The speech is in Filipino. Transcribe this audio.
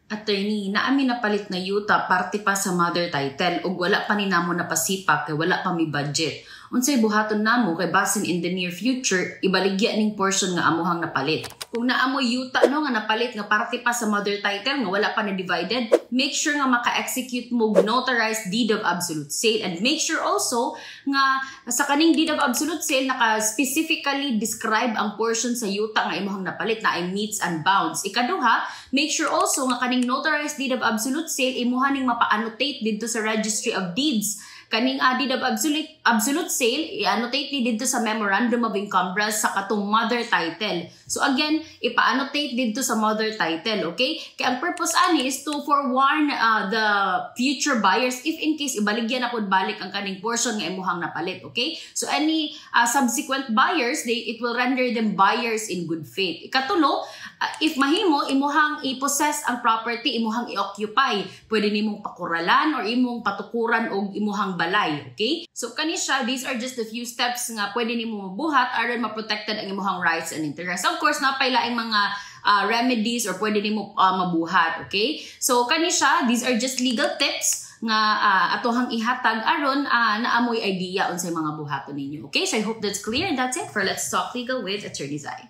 Attorney, naami napalit na yuta parte pa sa mother title ug wala pa ni namo napasipak kay wala pa mi budget. Unsay buhaton namo kay basin in the near future ibaligya ning portion nga amuhang napalit. Kung naamoy yuta no nga napalit nga parte pa sa mother title nga wala pa na divided, make sure nga maka-execute mo notarized deed of absolute sale and make sure also nga sa kaning deed of absolute sale naka-specifically describe ang portion sa yuta nga imong napalit na ay meets and bounds. Ikaduha, make sure also nga kaning notarized deed of absolute sale imuha ning mapa-annotate didto sa Registry of Deeds. Kaning deed of absolute sale, i-annotate ni dito sa Memorandum of Encumbrance sa katong mother title. So again, ipa-annotate dito sa mother title, okay? Kaya ang purpose ani is to forewarn the future buyers if in case ibaligyan na pud balik ang kaning portion nga imuhang napalit, okay? So any subsequent buyers, it will render them buyers in good faith. Ikatulo, if mahimo, imuhang i-possess ang property, imuhang i-occupy. Pwede nimong pakuralan or imong patukuran o imuhang balay, okay? So kanisya, these are just a few steps nga pwede nimo mabuhat aron ma-protected ang imuhang rights and interests. Of course, napay laing mga remedies or pwede nimo mabuhat, okay? So kanisya, these are just legal tips nga atohang ihatag aron naamoy idea unsay mga buhaton ninyo. Okay? So I hope that's clear and that's it for Let's Talk Legal with Attorney Zai.